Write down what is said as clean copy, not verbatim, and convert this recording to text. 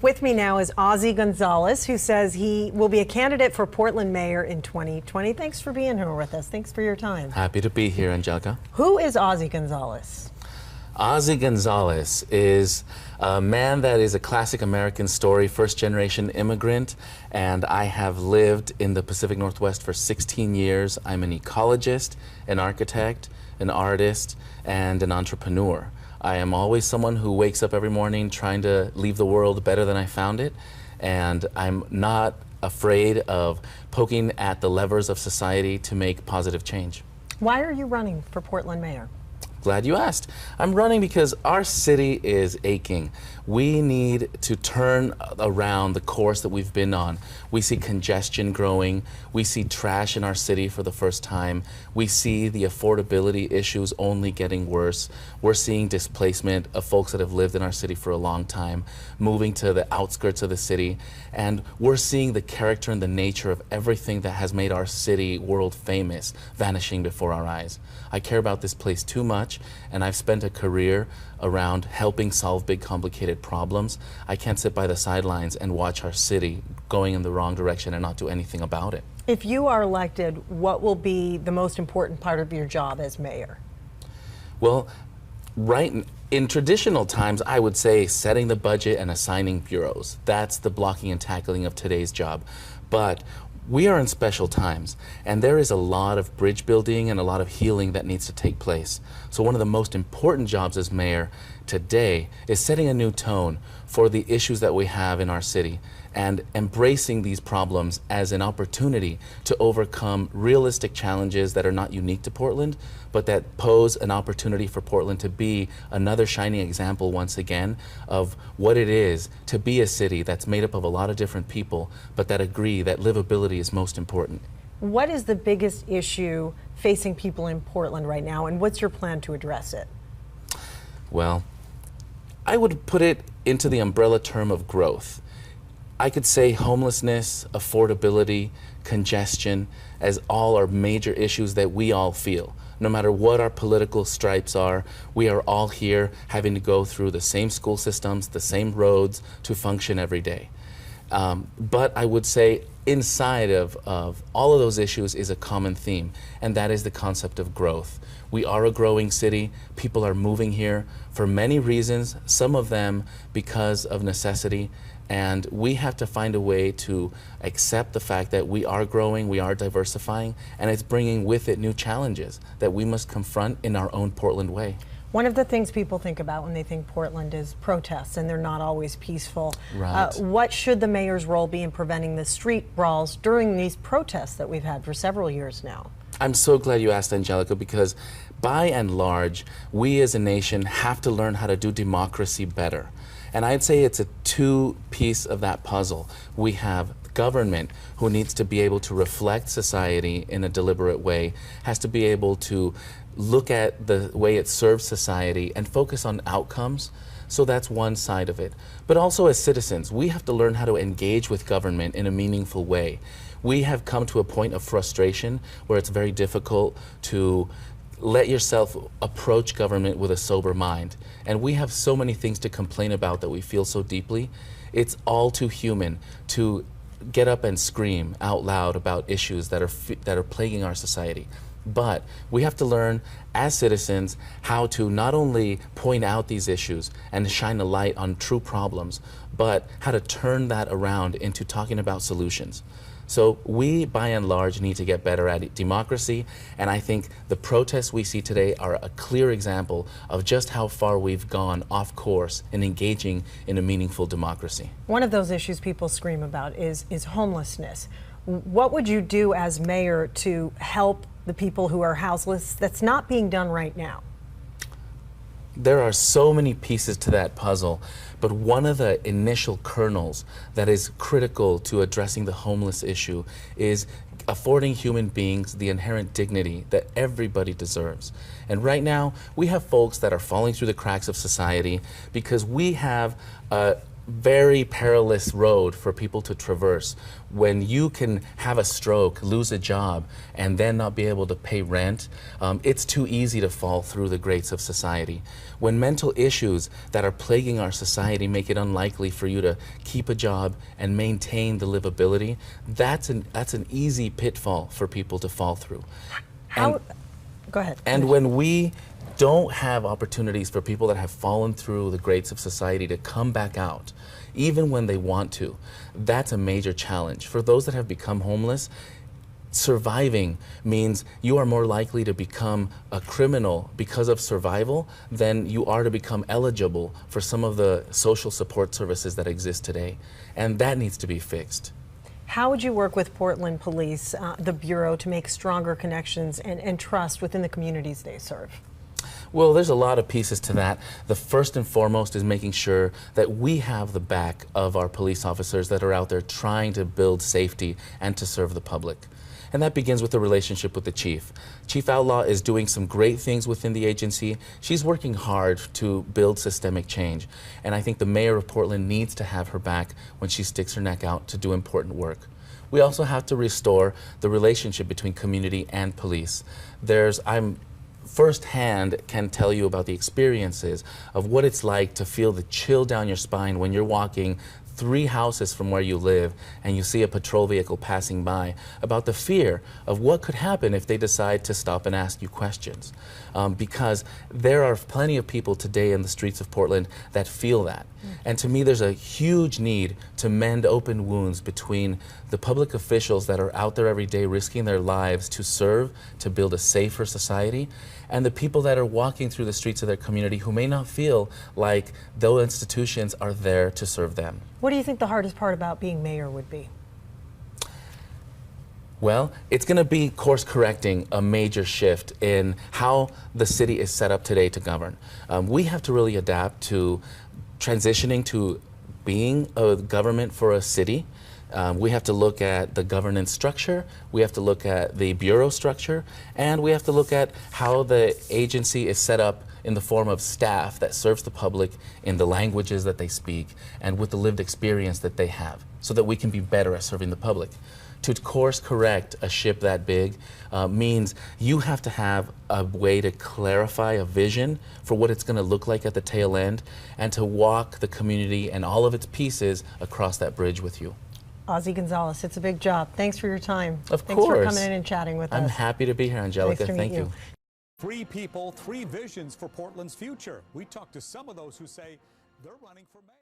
With me now is Ozzie González, who says he will be a candidate for Portland mayor in 2020. Thanks for being here with us. Thanks for your time. Happy to be here, Angelica. Who is Ozzie González? Ozzie González is a man that is a classic American story, first-generation immigrant, and I have lived in the Pacific Northwest for 16 years. I'm an ecologist, an architect, an artist, and an entrepreneur. I am always someone who wakes up every morning trying to leave the world better than I found it, and I'm not afraid of poking at the levers of society to make positive change. Why are you running for Portland mayor? Glad you asked. I'm running because our city is aching. We need to turn around the course that we've been on. We see congestion growing. We see trash in our city for the first time. We see the affordability issues only getting worse. We're seeing displacement of folks that have lived in our city for a long time, moving to the outskirts of the city. And we're seeing the character and the nature of everything that has made our city world famous vanishing before our eyes. I care about this place too much, and I've spent a career around helping solve big, complicated problems. I can't sit by the sidelines and watch our city going in the wrong direction and not do anything about it. If you are elected, what will be the most important part of your job as mayor? Well, in traditional times, I would say setting the budget and assigning bureaus. That's the blocking and tackling of today's job. But we are in special times, and there is a lot of bridge building and a lot of healing that needs to take place. So one of the most important jobs as mayor today is setting a new tone for the issues that we have in our city and embracing these problems as an opportunity to overcome realistic challenges that are not unique to Portland, but that pose an opportunity for Portland to be another shining example once again of what it is to be a city that's made up of a lot of different people, but that agree that livability is most important. What is the biggest issue facing people in Portland right now, and what's your plan to address it? Well, I would put it into the umbrella term of growth. I could say homelessness, affordability, congestion, as all are major issues that we all feel. No matter what our political stripes are, we are all here having to go through the same school systems, the same roads to function every day. But I would say inside of all of those issues is a common theme, and that is the concept of growth. We are a growing city. People are moving here for many reasons, some of them because of necessity, and we have to find a way to accept the fact that we are growing, we are diversifying, and it's bringing with it new challenges that we must confront in our own Portland way. One of the things people think about when they think Portland is protests, and they're not always peaceful. Right. What should the mayor's role be in preventing the street brawls during these protests that we've had for several years now? I'm so glad you asked, Angelica, because by and large, we as a nation have to learn how to do democracy better. And I'd say it's a two-piece of that puzzle. We have government, who needs to be able to reflect society in a deliberate way, has to be able to look at the way it serves society and focus on outcomes. So that's one side of it. But also as citizens, we have to learn how to engage with government in a meaningful way. We have come to a point of frustration where it's very difficult to let yourself approach government with a sober mind. And we have so many things to complain about that we feel so deeply. It's all too human to get up and scream out loud about issues that are plaguing our society. But we have to learn as citizens how to not only point out these issues and shine a light on true problems, but how to turn that around into talking about solutions. So we, by and large, need to get better at democracy, and I think the protests we see today are a clear example of just how far we've gone off course in engaging in a meaningful democracy. One of those issues people scream about is homelessness. What would you do as mayor to help the people who are houseless that's not being done right now? There are so many pieces to that puzzle, but one of the initial kernels that is critical to addressing the homeless issue is affording human beings the inherent dignity that everybody deserves. And right now, we have folks that are falling through the cracks of society because we have a very perilous road for people to traverse. When you can have a stroke, lose a job, and then not be able to pay rent, it's too easy to fall through the grates of society. When mental issues that are plaguing our society make it unlikely for you to keep a job and maintain the livability, that's an easy pitfall for people to fall through. Go ahead. And when we don't have opportunities for people that have fallen through the grates of society to come back out, even when they want to, that's a major challenge. For those that have become homeless, surviving means you are more likely to become a criminal because of survival than you are to become eligible for some of the social support services that exist today. And that needs to be fixed. How would you work with Portland Police, the Bureau, to make stronger connections and trust within the communities they serve? Well, there's a lot of pieces to that. The first and foremost is making sure that we have the back of our police officers that are out there trying to build safety and to serve the public. And that begins with the relationship with the chief. Chief Outlaw is doing some great things within the agency. She's working hard to build systemic change. And I think the mayor of Portland needs to have her back when she sticks her neck out to do important work. We also have to restore the relationship between community and police. I'm firsthand can tell you about the experiences of what it's like to feel the chill down your spine when you're walking 3 houses from where you live and you see a patrol vehicle passing by, about the fear of what could happen if they decide to stop and ask you questions. Because there are plenty of people today in the streets of Portland that feel that. And to me, there's a huge need to mend open wounds between the public officials that are out there every day risking their lives to serve, to build a safer society, and the people that are walking through the streets of their community who may not feel like those institutions are there to serve them. What do you think the hardest part about being mayor would be? Well, it's going to be course correcting a major shift in how the city is set up today to govern. We have to really adapt to transitioning to being a government for a city. We have to look at the governance structure, we have to look at the bureau structure, and we have to look at how the agency is set up in the form of staff that serves the public in the languages that they speak and with the lived experience that they have, so that we can be better at serving the public. To course correct a ship that big means you have to have a way to clarify a vision for what it's going to look like at the tail end, and to walk the community and all of its pieces across that bridge with you. Ozzie González, it's a big job. Thanks for your time. Of Thanks course. for coming in and chatting with us. I'm happy to be here, Angelica. Nice to Thank meet you. 3 people, 3 visions for Portland's future. We talked to some of those who say they're running for mayor.